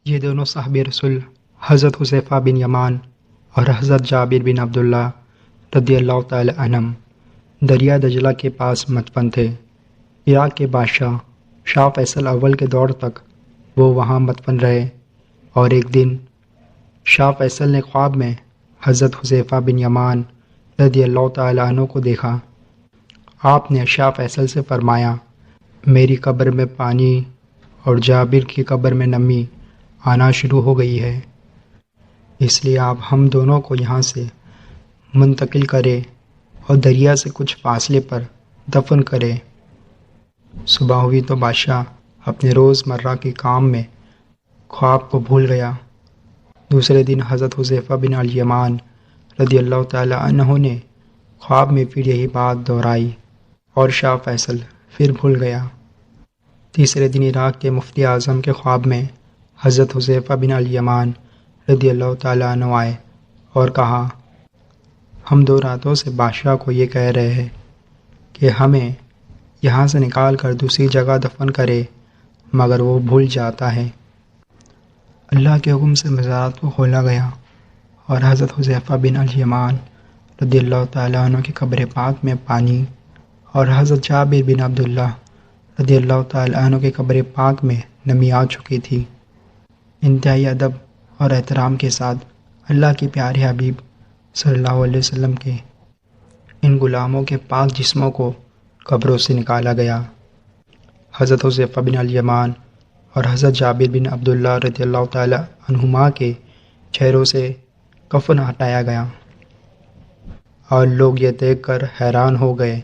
یہ دونوں صحابی رسول حضرت حذیفہ بن یمان اور حضرت جابر بن عبداللہ رضی اللہ تعالی عنہم دریا دجلہ کے پاس مدفن تھے۔ عراق کے بادشاہ شاہ فیصل اول کے دور تک وہ وہاں مدفن رہے، اور ایک دن شاہ فیصل نے خواب میں حضرت حذیفہ بن یمان رضی اللہ تعالی عنہ کو دیکھا۔ آپ نے شاہ فیصل سے فرمایا، میری قبر میں پانی اور جابر کی قبر میں نمی آنا شروع ہو گئی ہے، اس لیے آپ ہم دونوں کو یہاں سے منتقل کرے اور دریا سے کچھ فاصلے پر دفن کرے۔ صبح ہوئی تو بادشاہ اپنے روز مرہ کے کام میں خواب کو بھول گیا۔ دوسرے دن حضرت حذیفہ بن الیمان رضی اللہ تعالی عنہ نے خواب میں پھر یہی بات دہرائی اور شاہ فیصل پھر بھول گیا۔ تیسرے دن عراق کے مفتی اعظم کے خواب میں حضرت حذیفہ بن الیمان رضی اللہ تعالی عنہ آئے اور کہا، ہم 2 راتوں سے بادشاہ کو یہ کہہ رہے ہیں کہ ہمیں یہاں سے نکال کر دوسری جگہ دفن کرے، مگر وہ بھول جاتا ہے۔ اللہ کے حکم سے مزارات کو کھولا گیا اور حضرت حذیفہ بن الیمان رضی اللہ تعالیٰ عنہ کی قبر پاک میں پانی اور حضرت جابر بن عبداللہ رضی اللہ تعالیٰ عنہ کی قبر پاک میں نمی آ چکی تھی۔ انتہائی ادب اور احترام کے ساتھ اللہ کے پیارے حبیب صلی اللہ علیہ وسلم کے ان غلاموں کے پاک جسموں کو قبروں سے نکالا گیا۔ حضرت حذیفہ بن الیمان اور حضرت جابر بن عبداللہ رضی اللہ تعالی عنہما کے چہروں سے کفن ہٹایا گیا، اور لوگ یہ دیکھ کر حیران ہو گئے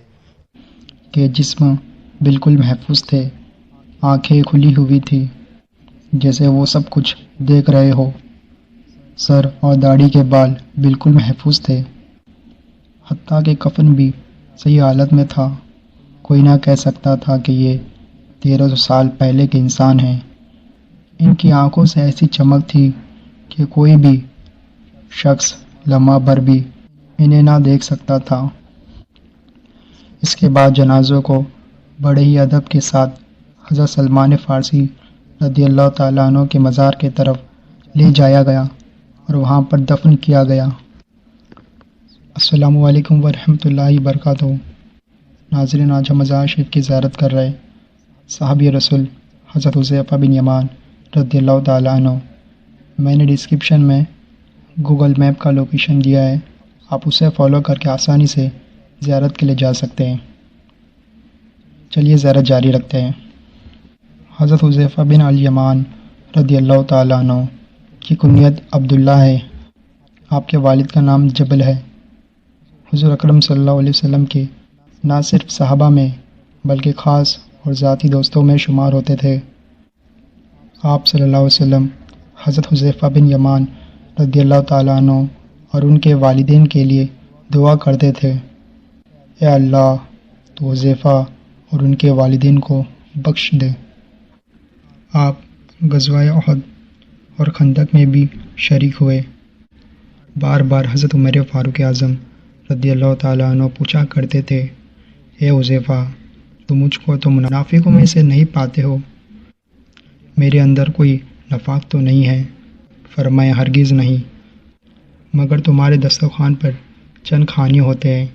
کہ جسم بالکل محفوظ تھے، آنکھیں کھلی ہوئی تھی جیسے وہ سب کچھ دیکھ رہے ہو۔ سر اور داڑھی کے بال بالکل محفوظ تھے، حتیٰ کہ کفن بھی صحیح حالت میں تھا۔ کوئی نہ کہہ سکتا تھا کہ یہ 1300 سال پہلے کے انسان ہیں۔ ان کی آنکھوں سے ایسی چمک تھی کہ کوئی بھی شخص لمحہ بھر بھی انہیں نہ دیکھ سکتا تھا۔ اس کے بعد جنازوں کو بڑے ہی ادب کے ساتھ حضرت سلمان فارسی رضی اللہ تعالیٰ عنہ کے مزار کی طرف لے جایا گیا اور وہاں پر دفن کیا گیا۔ السلام علیکم ورحمۃ اللہ وبرکاتہ۔ ناظرین، آج ہم مزار شریف کی زیارت کر رہے صحابی رسول حضرت حذیفہ بن یمان رضی اللہ تعالیٰ عنہ۔ میں نے ڈسکرپشن میں گوگل میپ کا لوکیشن دیا ہے، آپ اسے فالو کر کے آسانی سے زیارت کے لیے جا سکتے ہیں۔ چلیے زیارت جاری رکھتے ہیں۔ حضرت حذیفہ بن الیمان رضی اللہ تعالیٰ عنہ کی کنیت عبداللہ ہے۔ آپ کے والد کا نام جبل ہے۔ حضور اکرم صلی اللہ علیہ وسلم کے نہ صرف صحابہ میں بلکہ خاص اور ذاتی دوستوں میں شمار ہوتے تھے۔ آپ صلی اللہ علیہ وسلم حضرت حذیفہ بن یمان رضی اللہ تعالیٰ عنہ اور ان کے والدین کے لیے دعا کرتے تھے، اے اللہ تو حذیفہ اور ان کے والدین کو بخش دے۔ آپ غزوہ احد اور خندق میں بھی شریک ہوئے۔ بار بار حضرت عمر فاروق اعظم رضی اللہ تعالیٰ عنہ پوچھا کرتے تھے، اے حذیفہ تم مجھ کو تو منافقوں میں سے نہیں پاتے ہو، میرے اندر کوئی نفاق تو نہیں ہے؟ فرمایا ہرگز نہیں، مگر تمہارے دسترخوان پر چند کھانے ہوتے ہیں۔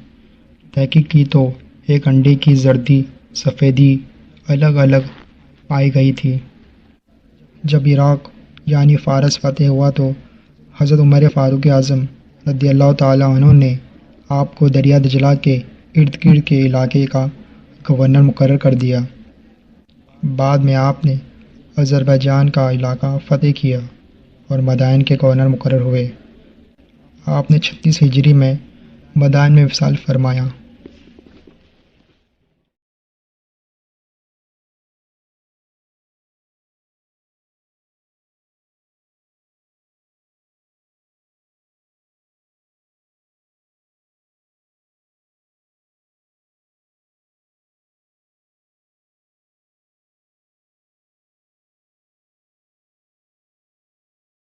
تحقیق کی تو ایک انڈے کی زردی سفیدی الگ الگ پائی گئی تھی۔ جب عراق یعنی فارس فتح ہوا تو حضرت عمر فاروق اعظم رضی اللہ تعالیٰ عنہ نے آپ کو دریا دجلہ کے ارد گرد کے علاقے کا گورنر مقرر کر دیا۔ بعد میں آپ نے آذربائیجان کا علاقہ فتح کیا اور مدائن کے گورنر مقرر ہوئے۔ آپ نے 36 ہجری میں مدائن میں وصال فرمایا۔